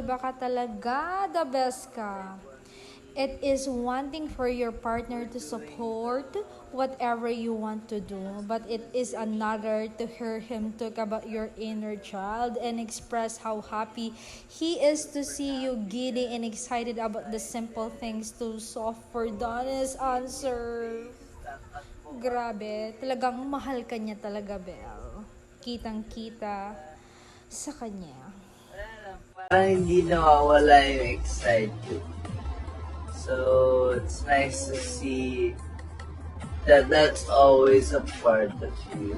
iba ka talaga, the best ka. It is one thing for your partner to support whatever you want to do, but it is another to hear him talk about your inner child and express how happy he is to see you giddy and excited about the simple things too soft for Donna's answer. Grabe, talagang mahal ka niya talaga, Belle. Kitang-kita sa kanya. Parang hindi nawawala yung excitement. So, it's nice to see that that's always a part of you.